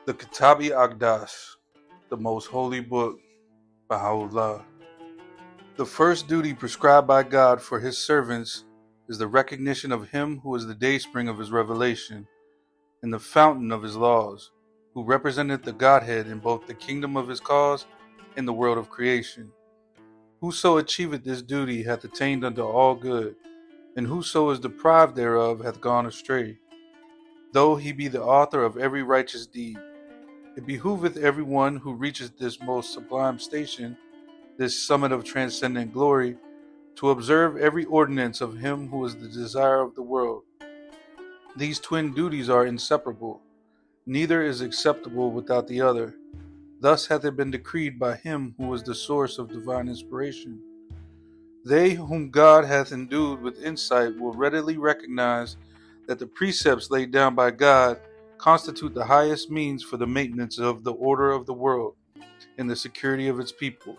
The Kitáb-i-Aqdas, the most holy book, Bahá'u'lláh. The first duty prescribed by God for his servants is the recognition of him who is the dayspring of his revelation and the fountain of his laws, who represented the Godhead in both the kingdom of his cause and the world of creation. Whoso achieveth this duty hath attained unto all good, and whoso is deprived thereof hath gone astray, though he be the author of every righteous deed. It behooveth every one who reaches this most sublime station, this summit of transcendent glory, to observe every ordinance of him who is the desire of the world. These twin duties are inseparable. Neither is acceptable without the other. Thus hath it been decreed by him who is the source of divine inspiration. They whom God hath endued with insight will readily recognize that the precepts laid down by God constitute the highest means for the maintenance of the order of the world and the security of its people.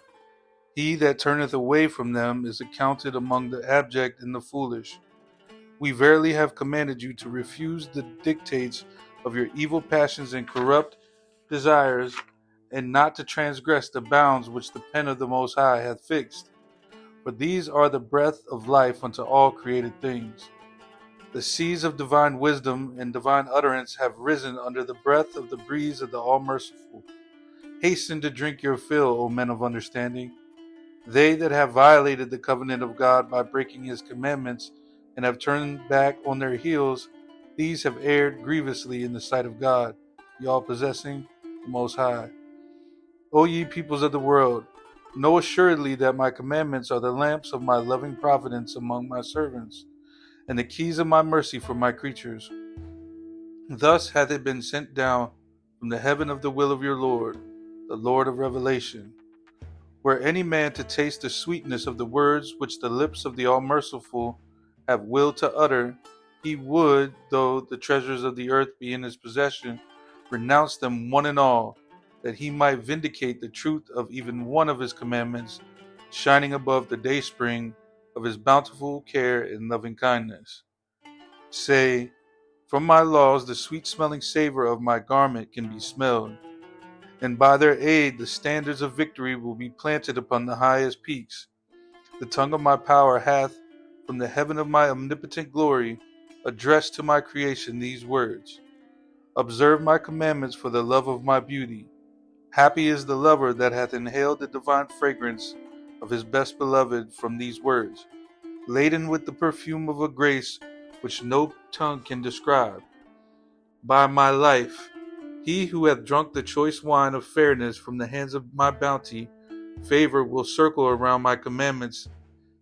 He that turneth away from them is accounted among the abject and the foolish. We verily have commanded you to refuse the dictates of your evil passions and corrupt desires, and not to transgress the bounds which the pen of the Most High hath fixed. For these are the breath of life unto all created things. The seas of divine wisdom and divine utterance have risen under the breath of the breeze of the All-Merciful. Hasten to drink your fill, O men of understanding. They that have violated the covenant of God by breaking his commandments and have turned back on their heels, these have erred grievously in the sight of God, the all-possessing, the Most High. O ye peoples of the world, know assuredly that my commandments are the lamps of my loving providence among my servants, and the keys of my mercy for my creatures. Thus hath it been sent down from the heaven of the will of your Lord, the Lord of revelation. Were any man to taste the sweetness of the words which the lips of the All-Merciful have willed to utter, he would, though the treasures of the earth be in his possession, renounce them one and all, that he might vindicate the truth of even one of his commandments, shining above the dayspring of his bountiful care and loving kindness. Say, from my laws the sweet-smelling savor of my garment can be smelled, and by their aid the standards of victory will be planted upon the highest peaks. The tongue of my power hath, from the heaven of my omnipotent glory, addressed to my creation these words: Observe my commandments for the love of my beauty. Happy is the lover that hath inhaled the divine fragrance of his best beloved from these words, laden with the perfume of a grace which no tongue can describe. By my life, he who hath drunk the choice wine of fairness from the hands of my bounty, favor will circle around my commandments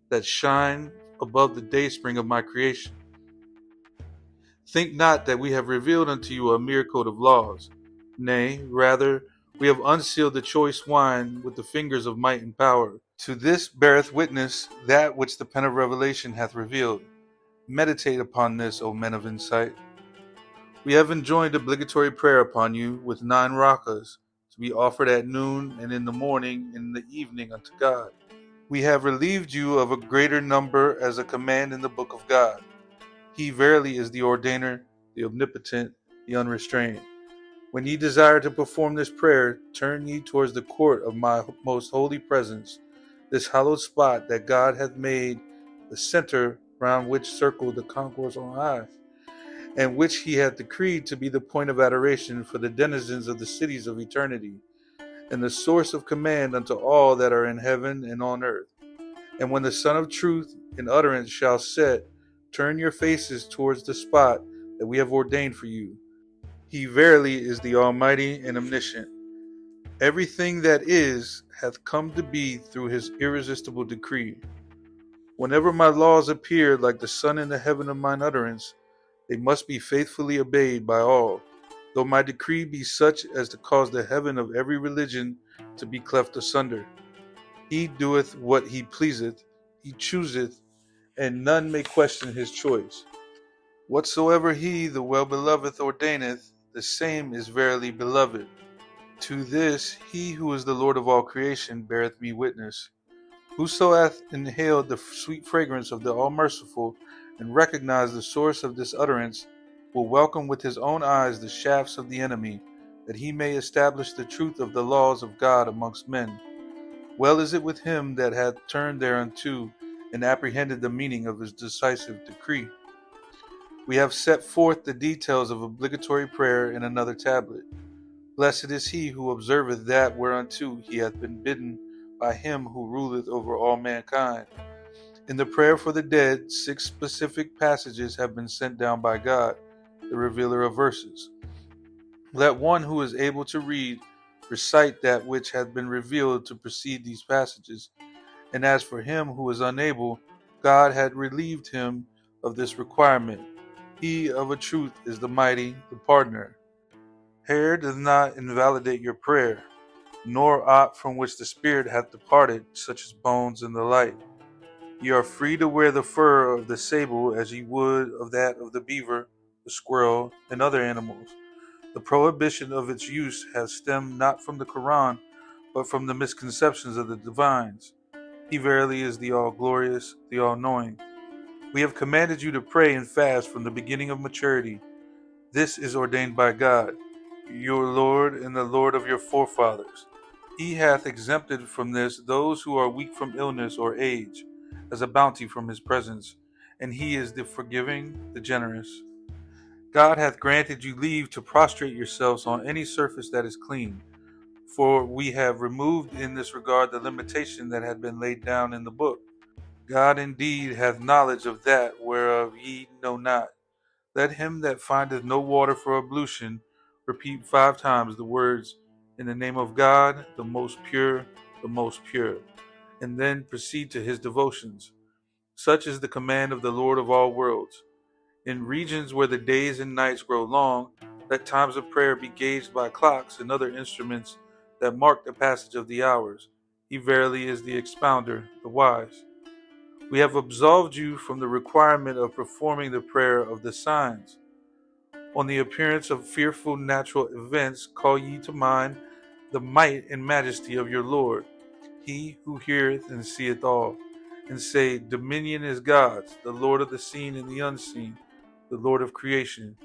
that shine above the dayspring of my creation. Think not that we have revealed unto you a mere code of laws. Nay, rather, we have unsealed the choice wine with the fingers of might and power. To this beareth witness that which the pen of revelation hath revealed. Meditate upon this, O men of insight. We have enjoined obligatory prayer upon you with 9 rakas, to be offered at noon and in the morning and in the evening unto God. We have relieved you of a greater number as a command in the book of God. He verily is the ordainer, the omnipotent, the unrestrained. When ye desire to perform this prayer, turn ye towards the court of my most holy presence, this hallowed spot that God hath made the center round which circle the concourse on high, and which he hath decreed to be the point of adoration for the denizens of the cities of eternity, and the source of command unto all that are in heaven and on earth. And when the sun of truth and utterance shall set, turn your faces towards the spot that we have ordained for you. He verily is the Almighty and Omniscient. Everything that is hath come to be through his irresistible decree. Whenever my laws appear like the sun in the heaven of mine utterance, they must be faithfully obeyed by all, though my decree be such as to cause the heaven of every religion to be cleft asunder. He doeth what he pleaseth, he chooseth, and none may question his choice. Whatsoever he, the well-beloved, ordaineth, the same is verily beloved. To this he who is the Lord of all creation beareth me witness. Whoso hath inhaled the sweet fragrance of the All-Merciful and recognized the source of this utterance will welcome with his own eyes the shafts of the enemy, that he may establish the truth of the laws of God amongst men. Well is it with him that hath turned thereunto, and apprehended the meaning of his decisive decree. We have set forth the details of obligatory prayer in another tablet. Blessed is he who observeth that whereunto he hath been bidden by him who ruleth over all mankind. In the prayer for the dead, 6 specific passages have been sent down by God, the revealer of verses. Let one who is able to read recite that which hath been revealed to precede these passages. And as for him who is unable, God had relieved him of this requirement. He of a truth is the mighty, the pardoner. Hair does not invalidate your prayer, nor aught from which the spirit hath departed, such as bones and the like. Ye are free to wear the fur of the sable as ye would of that of the beaver, the squirrel, and other animals. The prohibition of its use has stemmed not from the Quran, but from the misconceptions of the divines. He verily is the all-glorious, the all-knowing. We have commanded you to pray and fast from the beginning of maturity. This is ordained by God, your Lord and the Lord of your forefathers. He hath exempted from this those who are weak from illness or age, as a bounty from his presence, and he is the forgiving, the generous. God hath granted you leave to prostrate yourselves on any surface that is clean, for we have removed in this regard the limitation that had been laid down in the book. God indeed hath knowledge of that whereof ye know not. Let him that findeth no water for ablution repeat 5 times the words, In the name of God, the most pure, and then proceed to his devotions. Such is the command of the Lord of all worlds. In regions where the days and nights grow long, let times of prayer be gauged by clocks and other instruments that mark the passage of the hours. He verily is the expounder, the wise. We have absolved you from the requirement of performing the prayer of the signs. On the appearance of fearful natural events, call ye to mind the might and majesty of your Lord, he who heareth and seeth all, and say, Dominion is God's, the Lord of the seen and the unseen, the Lord of creation.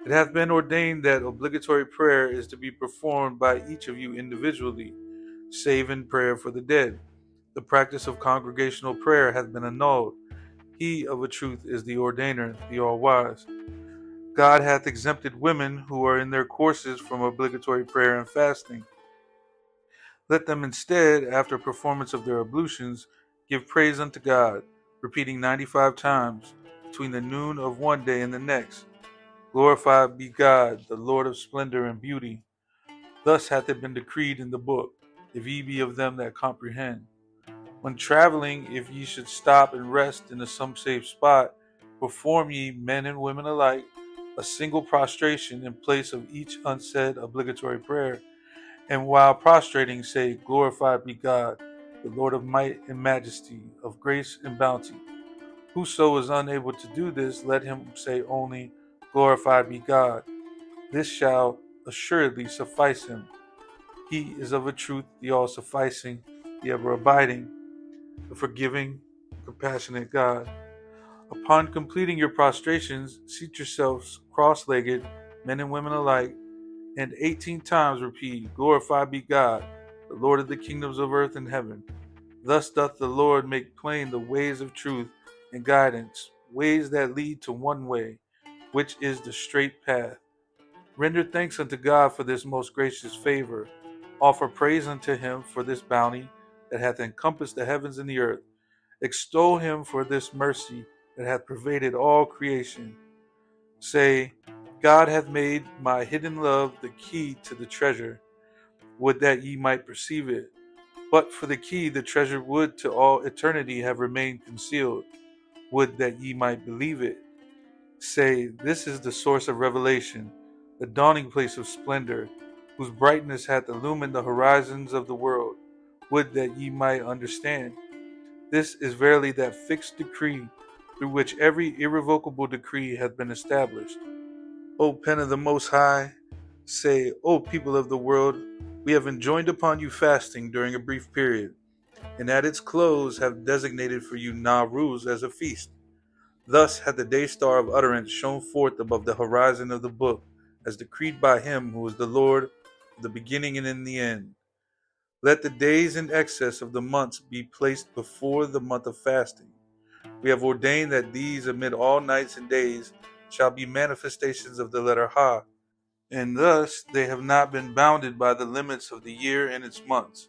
It hath been ordained that obligatory prayer is to be performed by each of you individually, save in prayer for the dead. The practice of congregational prayer hath been annulled. He of a truth is the ordainer, the all-wise. God hath exempted women who are in their courses from obligatory prayer and fasting. Let them instead, after performance of their ablutions, give praise unto God, repeating 95 times, between the noon of one day and the next. Glorified be God, the Lord of splendor and beauty. Thus hath it been decreed in the book, if ye be of them that comprehend. When traveling, if ye should stop and rest in some safe spot, perform ye, men and women alike, a single prostration in place of each unsaid obligatory prayer, and while prostrating say, Glorified be God, the Lord of might and majesty, of grace and bounty. Whoso is unable to do this, let him say only, Glorified be God. This shall assuredly suffice him. He is of a truth the all-sufficing, the ever-abiding, the forgiving, compassionate God. Upon completing your prostrations, seat yourselves cross-legged, men and women alike, and 18 times repeat, Glorified be God, the Lord of the kingdoms of earth and heaven. Thus doth the Lord make plain the ways of truth and guidance, ways that lead to one way, which is the straight path. Render thanks unto God for this most gracious favor. Offer praise unto him for this bounty that hath encompassed the heavens and the earth. Extol him for this mercy that hath pervaded all creation. Say, God hath made my hidden love the key to the treasure. Would that ye might perceive it. But for the key, the treasure would to all eternity have remained concealed. Would that ye might believe it. Say, this is the source of revelation, the dawning place of splendor, whose brightness hath illumined the horizons of the world. Would that ye might understand. This is verily that fixed decree through which every irrevocable decree hath been established. O pen of the Most High, say, O people of the world, we have enjoined upon you fasting during a brief period, and at its close have designated for you Nowruz as a feast. Thus hath the day star of utterance shone forth above the horizon of the book, as decreed by him who is the Lord of the beginning and in the end. Let the days in excess of the months be placed before the month of fasting. We have ordained that these amid all nights and days shall be manifestations of the letter Ha, and thus they have not been bounded by the limits of the year and its months.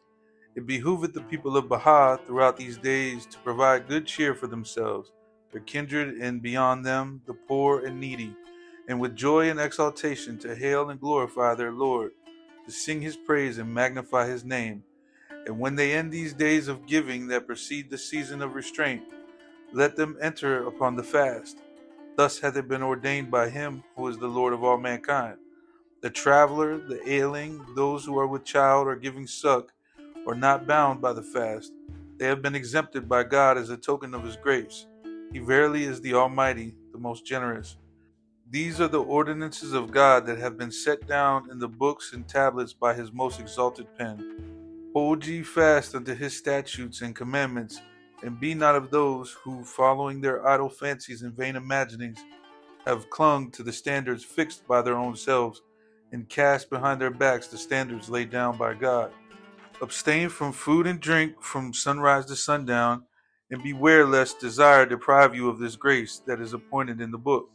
It behooveth the people of Baha throughout these days to provide good cheer for themselves, their kindred and beyond them, the poor and needy, and with joy and exaltation to hail and glorify their Lord, to sing his praise and magnify his name. And when they end these days of giving that precede the season of restraint, let them enter upon the fast. Thus hath it been ordained by him who is the Lord of all mankind. The traveler, the ailing, those who are with child or giving suck, are not bound by the fast. They have been exempted by God as a token of his grace. He verily is the Almighty, the most generous. These are the ordinances of God that have been set down in the books and tablets by his most exalted pen. Hold ye fast unto his statutes and commandments, and be not of those who, following their idle fancies and vain imaginings, have clung to the standards fixed by their own selves, and cast behind their backs the standards laid down by God. Abstain from food and drink from sunrise to sundown, and beware lest desire deprive you of this grace that is appointed in the book.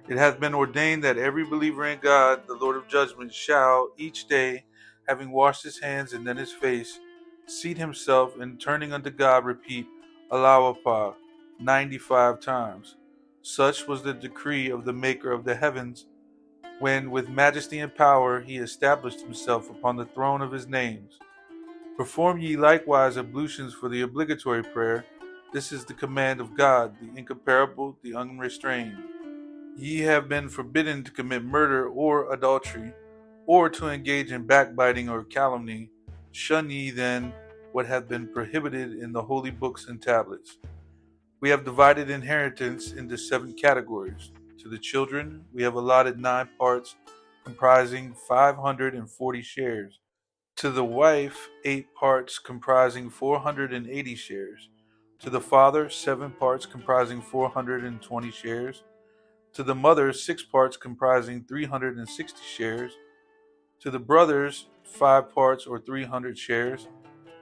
It hath been ordained that every believer in God, the Lord of judgment, shall, each day, having washed his hands and then his face, seat himself, and turning unto God, repeat, Allahwapah, 95 times. Such was the decree of the Maker of the heavens, when with majesty and power he established himself upon the throne of his names. Perform ye likewise ablutions for the obligatory prayer. This is the command of God, the incomparable, the unrestrained. Ye have been forbidden to commit murder or adultery, or to engage in backbiting or calumny. Shun ye then what hath been prohibited in the holy books and tablets. We have divided inheritance into 7 categories. To the children, we have allotted 9 parts, comprising 540 shares. To the wife, 8 parts, comprising 480 shares. To the father, 7 parts, comprising 420 shares. To the mother, 6 parts, comprising 360 shares. To the brothers, 5 parts, or 300 shares.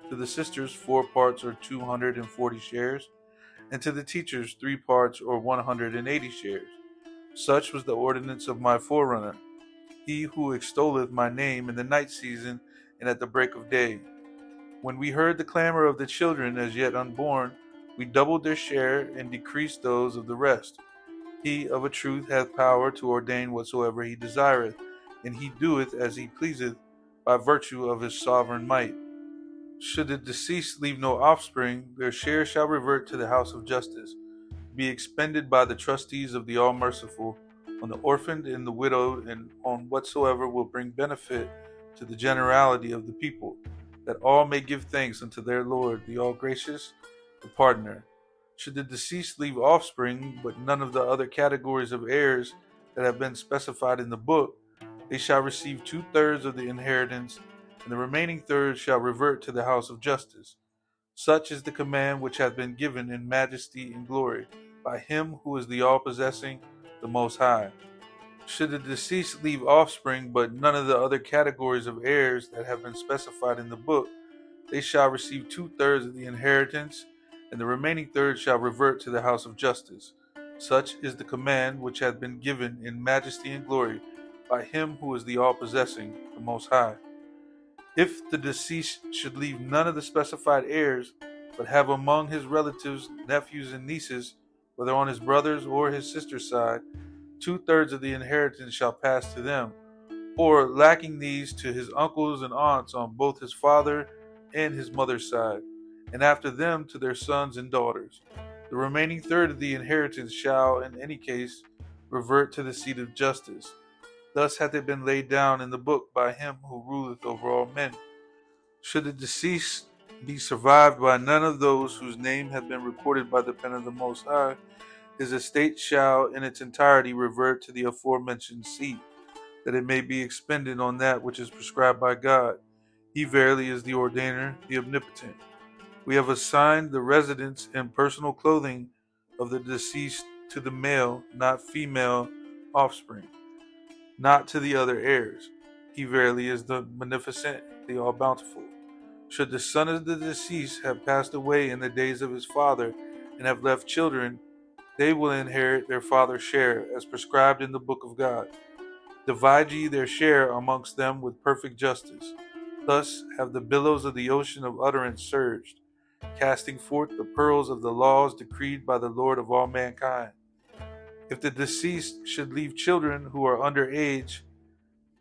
To the sisters, 4 parts, or 240 shares. And to the teachers, 3 parts, or 180 shares. Such was the ordinance of my forerunner, he who extolleth my name in the night season and at the break of day. When we heard the clamor of the children as yet unborn, we doubled their share and decreased those of the rest. He of a truth hath power to ordain whatsoever he desireth, and he doeth as he pleaseth by virtue of his sovereign might. Should the deceased leave no offspring, their share shall revert to the house of justice, be expended by the trustees of the All-Merciful on the orphaned and the widowed, and on whatsoever will bring benefit to the generality of the people, that all may give thanks unto their Lord, the All-Gracious, the Pardoner. Should the deceased leave offspring, but none of the other categories of heirs that have been specified in the book, they shall receive 2/3 of the inheritance, and the remaining third shall revert to the house of justice. Such is the command which hath been given in majesty and glory by him who is the all-possessing, the Most High. Should the deceased leave offspring, but none of the other categories of heirs that have been specified in the book, they shall receive 2/3 of the inheritance, and the remaining third shall revert to the house of justice. Such is the command which hath been given in majesty and glory by him who is the all-possessing, the Most High. If the deceased should leave none of the specified heirs, but have among his relatives, nephews, and nieces, whether on his brother's or his sister's side, 2/3 of the inheritance shall pass to them, or lacking these, to his uncles and aunts on both his father and his mother's side, and after them to their sons and daughters. The remaining third of the inheritance shall, in any case, revert to the seat of justice. Thus hath it been laid down in the book by him who ruleth over all men. Should the deceased be survived by none of those whose name have been recorded by the pen of the Most High, his estate shall in its entirety revert to the aforementioned seat, that it may be expended on that which is prescribed by God. He verily is the ordainer, the omnipotent. We have assigned the residence and personal clothing of the deceased to the male, not female, offspring. not to the other heirs. He verily is the beneficent, the all-bountiful. Should the son of the deceased have passed away in the days of his father and have left children, they will inherit their father's share, as prescribed in the book of God. Divide ye their share amongst them with perfect justice. Thus have the billows of the ocean of utterance surged, casting forth the pearls of the laws decreed by the Lord of all mankind. If the deceased should leave children who are under age,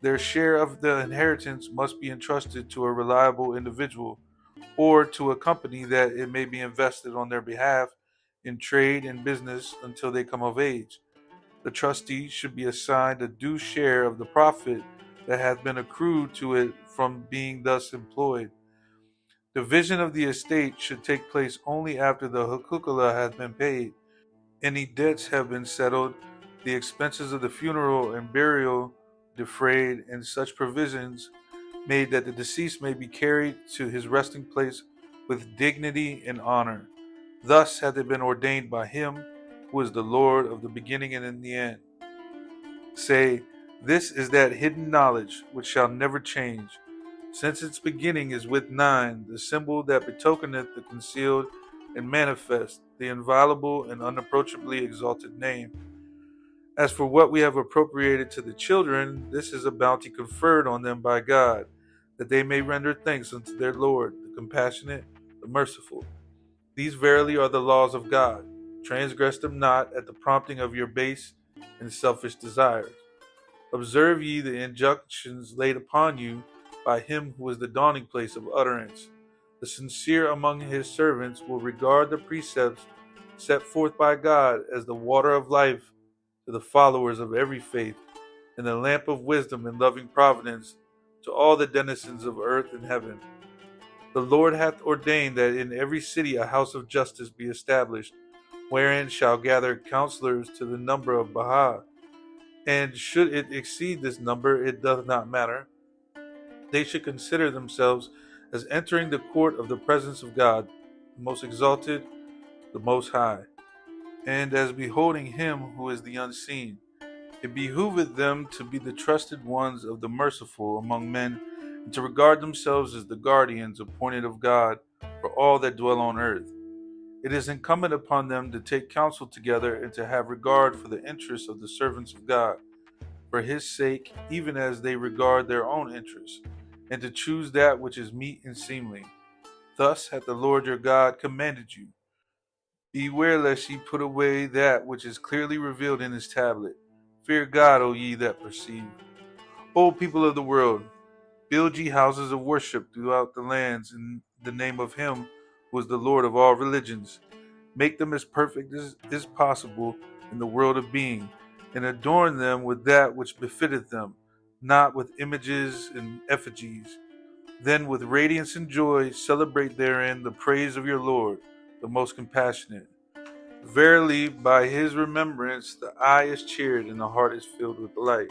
their share of the inheritance must be entrusted to a reliable individual, or to a company that it may be invested on their behalf in trade and business until they come of age. The trustee should be assigned a due share of the profit that hath been accrued to it from being thus employed. Division of the estate should take place only after the hukukala hath been paid, any debts have been settled, the expenses of the funeral and burial defrayed, and such provisions made that the deceased may be carried to his resting place with dignity and honor. Thus hath it been ordained by him who is the Lord of the beginning and in the end. Say, this is that hidden knowledge which shall never change, since its beginning is with nine, the symbol that betokeneth the concealed and manifest, the inviolable and unapproachably exalted name. As for what we have appropriated to the children, this is a bounty conferred on them by God, that they may render thanks unto their Lord, the compassionate, the merciful. These verily are the laws of God. Transgress them not at the prompting of your base and selfish desires. Observe ye the injunctions laid upon you by him who is the dawning place of utterance. The sincere among his servants will regard the precepts set forth by God as the water of life to the followers of every faith, and the lamp of wisdom and loving providence to all the denizens of earth and heaven. The Lord hath ordained that in every city a house of justice be established, wherein shall gather counselors to the number of Baha'. And should it exceed this number, it doth not matter. They should consider themselves as entering the court of the presence of God, the most exalted, the most high, and as beholding him who is the unseen. It behooveth them to be the trusted ones of the merciful among men, and to regard themselves as the guardians appointed of God for all that dwell on earth. It is incumbent upon them to take counsel together and to have regard for the interests of the servants of God, for his sake, even as they regard their own interests, and to choose that which is meet and seemly. Thus hath the Lord your God commanded you. Beware lest ye put away that which is clearly revealed in his tablet. Fear God, O ye that perceive. O people of the world, build ye houses of worship throughout the lands in the name of him who is the Lord of all religions. Make them as perfect as is possible in the world of being, and adorn them with that which befitteth them, not with images and effigies. Then with radiance and joy celebrate therein the praise of your Lord, the most compassionate. Verily, by his remembrance the eye is cheered and the heart is filled with delight.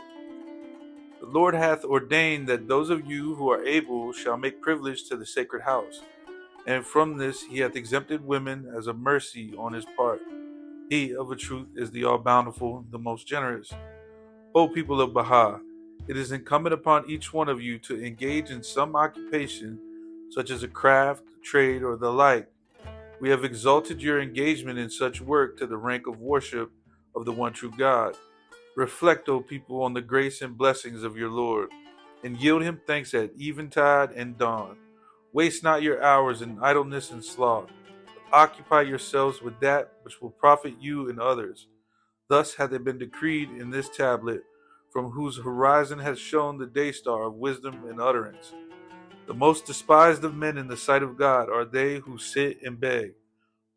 The Lord hath ordained that those of you who are able shall make privilege to the sacred house, and from this he hath exempted women as a mercy on his part. He, of a truth, is the all-bountiful, the most generous. O people of Baha', it is incumbent upon each one of you to engage in some occupation, such as a craft, trade, or the like. We have exalted your engagement in such work to the rank of worship of the one true God. Reflect, O people, on the grace and blessings of your Lord, and yield him thanks at eventide and dawn. Waste not your hours in idleness and sloth, but occupy yourselves with that which will profit you and others. Thus hath it been decreed in this tablet, from whose horizon hath shone the day star of wisdom and utterance. The most despised of men in the sight of God are they who sit and beg.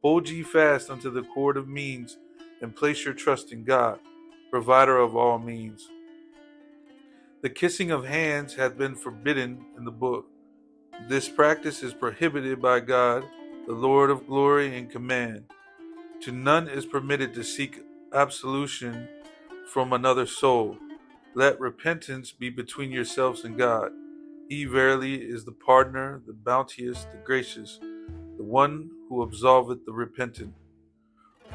Hold ye fast unto the cord of means, and place your trust in God, provider of all means. The kissing of hands hath been forbidden in the book. This practice is prohibited by God, the Lord of glory and command. To none is permitted to seek absolution from another soul. Let repentance be between yourselves and God. He verily is the pardoner, the bounteous, the gracious, the one who absolveth the repentant.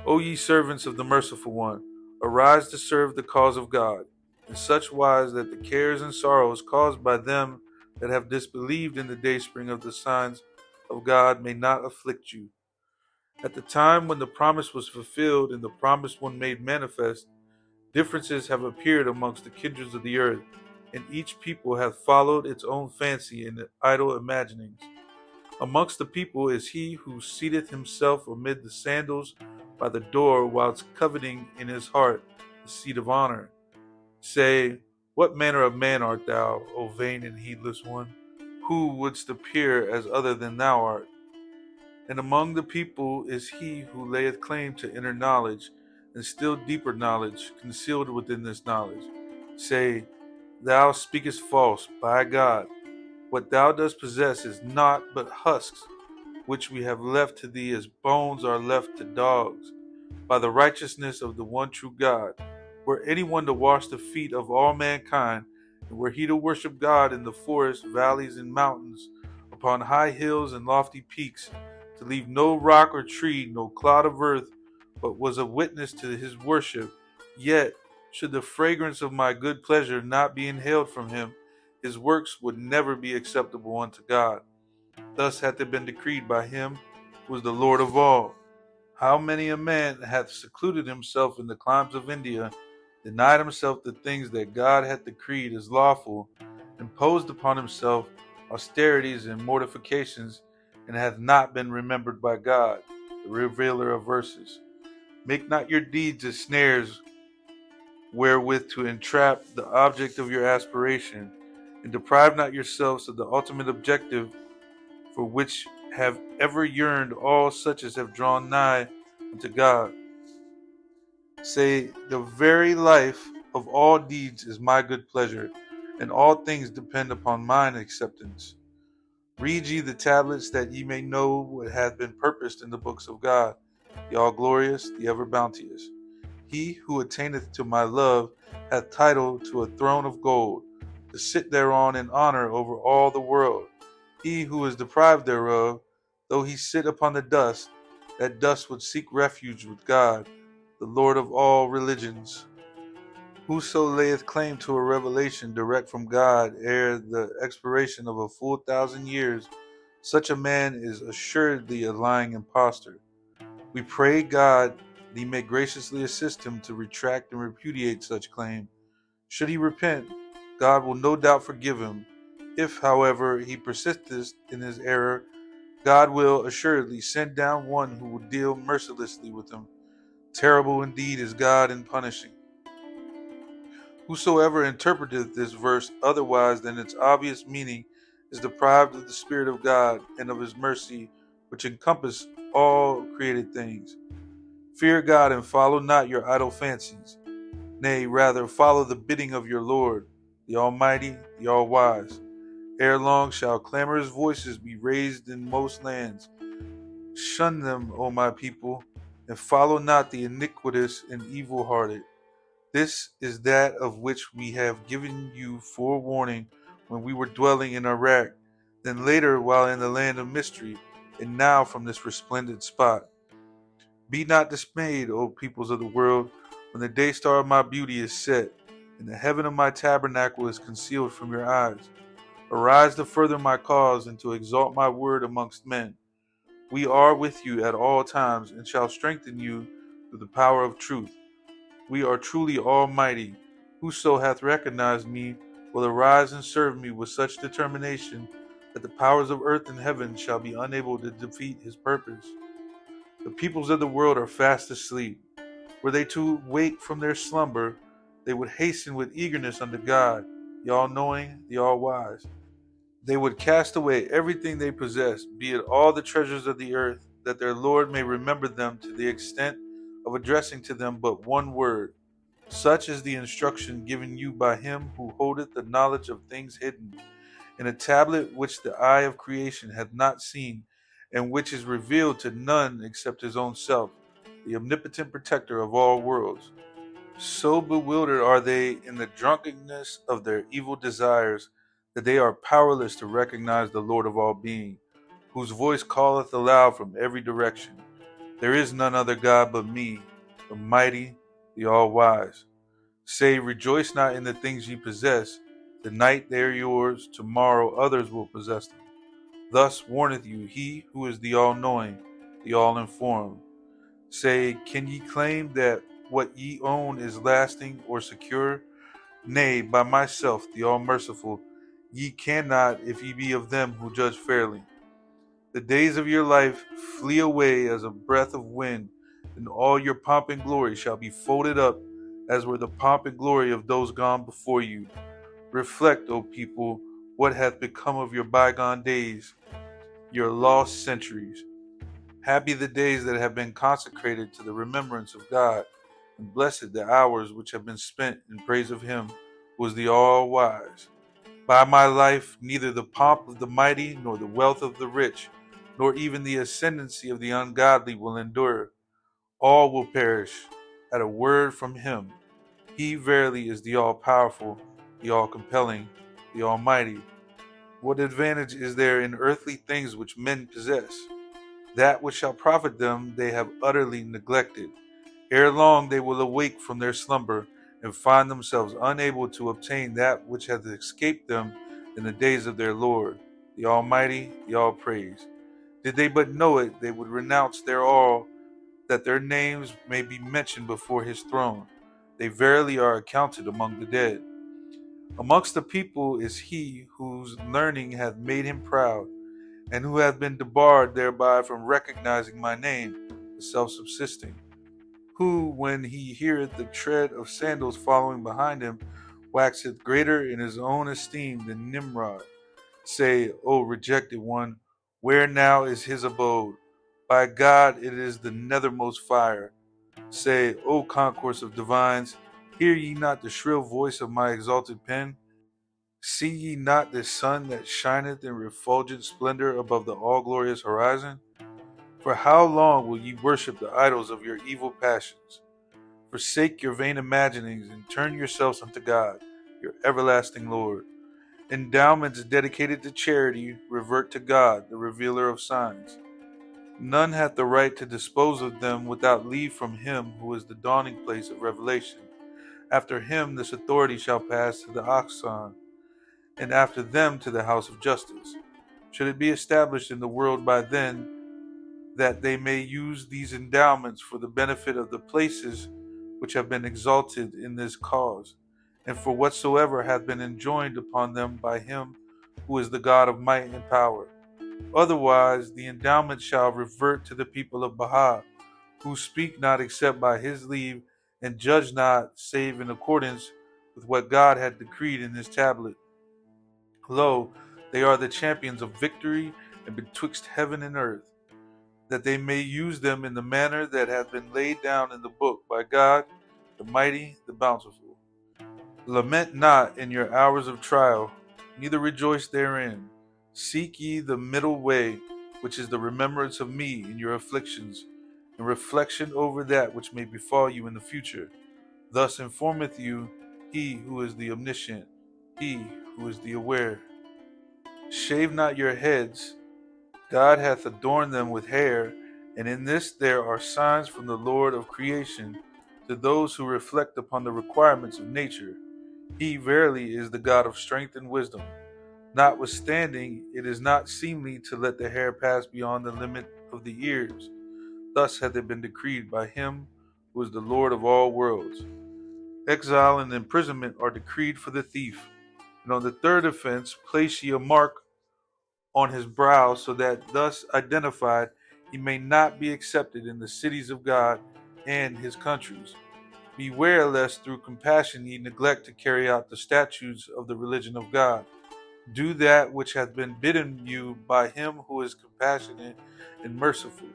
O ye servants of the merciful one, arise to serve the cause of God. in such wise that the cares and sorrows caused by them that have disbelieved in the dayspring of the signs of God may not afflict you. At the time when the promise was fulfilled and the promised one made manifest, differences have appeared amongst the kindreds of the earth, and each people hath followed its own fancy and idle imaginings. Amongst the people is he who seateth himself amid the sandals by the door, whilst coveting in his heart the seat of honor. Say, what manner of man art thou, O vain and heedless one? Who wouldst appear as other than thou art? And among the people is he who layeth claim to inner knowledge, and still deeper knowledge concealed within this knowledge. Say, thou speakest false, by God. What thou dost possess is naught but husks, which we have left to thee as bones are left to dogs, by the righteousness of the one true God. Were anyone to wash the feet of all mankind, and were he to worship God in the forests, valleys, and mountains, upon high hills and lofty peaks, to leave no rock or tree, no clod of earth, but was a witness to his worship, yet, should the fragrance of my good pleasure not be inhaled from him, his works would never be acceptable unto God. Thus hath it been decreed by him who is the Lord of all. How many a man hath secluded himself in the climes of India, denied himself the things that God hath decreed as lawful, imposed upon himself austerities and mortifications, and hath not been remembered by God, the revealer of verses. Make not your deeds as snares wherewith to entrap the object of your aspiration, and deprive not yourselves of the ultimate objective for which have ever yearned all such as have drawn nigh unto God. Say, the very life of all deeds is my good pleasure, and all things depend upon mine acceptance. Read ye the tablets that ye may know what hath been purposed in the books of God, the all-glorious, the ever-bounteous. He who attaineth to my love hath title to a throne of gold, to sit thereon in honor over all the world. He who is deprived thereof, though he sit upon the dust, that dust would seek refuge with God, the Lord of all religions. Whoso layeth claim to a revelation direct from God ere the expiration of a full 1,000 years, such a man is assuredly a lying impostor. We pray God that he may graciously assist him to retract and repudiate such claim. Should he repent, God will no doubt forgive him. If, however, he persisteth in his error, God will assuredly send down one who will deal mercilessly with him. Terrible indeed is God in punishing. Whosoever interpreteth this verse otherwise than its obvious meaning is deprived of the Spirit of God and of his mercy, which encompass all created things. Fear God and follow not your idle fancies. Nay, rather follow the bidding of your Lord, the Almighty, the All-Wise. Ere long shall clamorous voices be raised in most lands. Shun them, O my people, and follow not the iniquitous and evil-hearted. This is that of which we have given you forewarning when we were dwelling in Iraq, then later while in the land of mystery, and now from this resplendent spot. Be not dismayed, O peoples of the world, when the day star of my beauty is set, and the heaven of my tabernacle is concealed from your eyes. Arise to further my cause and to exalt my word amongst men. We are with you at all times, and shall strengthen you through the power of truth. We are truly almighty. Whoso hath recognized me will arise and serve me with such determination that the powers of earth and heaven shall be unable to defeat his purpose. The peoples of the world are fast asleep. Were they to wake from their slumber, they would hasten with eagerness unto God, the all-knowing, the all-wise. They would cast away everything they possess, be it all the treasures of the earth, that their Lord may remember them to the extent of addressing to them but one word. Such is the instruction given you by him who holdeth the knowledge of things hidden, in a tablet which the eye of creation hath not seen, and which is revealed to none except his own self, the omnipotent protector of all worlds. So bewildered are they in the drunkenness of their evil desires that they are powerless to recognize the Lord of all being, whose voice calleth aloud from every direction. There is none other God but me, the mighty, the all-wise. Say, rejoice not in the things ye possess. Tonight they are yours, tomorrow others will possess them. Thus warneth you he who is the all-knowing, the all-informed. Say, can ye claim that what ye own is lasting or secure? Nay, by myself, the all-merciful, ye cannot if ye be of them who judge fairly. The days of your life flee away as a breath of wind, and all your pomp and glory shall be folded up as were the pomp and glory of those gone before you. Reflect, O people, what hath become of your bygone days, your lost centuries. Happy the days that have been consecrated to the remembrance of God, and blessed the hours which have been spent in praise of Him who is the all-wise. By my life, neither the pomp of the mighty, nor the wealth of the rich, nor even the ascendancy of the ungodly will endure. All will perish at a word from Him. He verily is the all-powerful, the all-compelling, the almighty. What advantage is there in earthly things which men possess? That which shall profit them they have utterly neglected. Ere long they will awake from their slumber and find themselves unable to obtain that which hath escaped them in the days of their Lord, the Almighty, the All-Praise. Did they but know it, they would renounce their all, that their names may be mentioned before His throne. They verily are accounted among the dead. Amongst the people is he whose learning hath made him proud, and who hath been debarred thereby from recognizing my name, the self-subsisting, who, when he heareth the tread of sandals following behind him, waxeth greater in his own esteem than Nimrod. Say, O rejected one, where now is his abode? By God, it is the nethermost fire. Say, O concourse of divines, hear ye not the shrill voice of my exalted pen? See ye not the sun that shineth in refulgent splendor above the all-glorious horizon? For how long will ye worship the idols of your evil passions? Forsake your vain imaginings and turn yourselves unto God, your everlasting Lord. Endowments dedicated to charity revert to God, the revealer of signs. None hath the right to dispose of them without leave from Him who is the dawning place of revelation. After Him this authority shall pass to the oxen, and after them to the house of justice. Should it be established in the world by then, that they may use these endowments for the benefit of the places which have been exalted in this cause, and for whatsoever hath been enjoined upon them by Him who is the God of might and power. Otherwise, the endowment shall revert to the people of Baha, who speak not except by His leave, and judge not save in accordance with what God had decreed in His tablet. Lo, they are the champions of victory and betwixt heaven and earth, that they may use them in the manner that hath been laid down in the book by God, the mighty, the bountiful. Lament not in your hours of trial, neither rejoice therein. Seek ye the middle way, which is the remembrance of me in your afflictions, and reflection over that which may befall you in the future. Thus informeth you he who is the omniscient, he who is the aware. Shave not your heads, God hath adorned them with hair, and in this there are signs from the Lord of creation to those who reflect upon the requirements of nature. He verily is the God of strength and wisdom. Notwithstanding, it is not seemly to let the hair pass beyond the limit of the ears. Thus hath it been decreed by Him who is the Lord of all worlds. Exile and imprisonment are decreed for the thief, and on the third offense place ye a mark on his brow, so that thus identified he may not be accepted in the cities of God and His countries. Beware lest through compassion ye neglect to carry out the statutes of the religion of God. Do that which hath been bidden you by Him who is compassionate and merciful.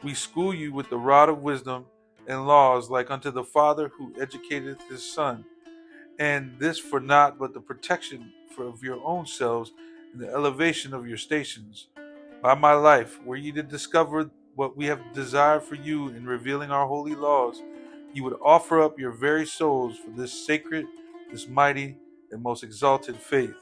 We school you with the rod of wisdom and laws, like unto the father who educateth his son, and this for naught but the protection of your own selves and the elevation of your stations. By my life, were ye to discover what we have desired for you in revealing our holy laws, you would offer up your very souls for this sacred, this mighty, and most exalted faith.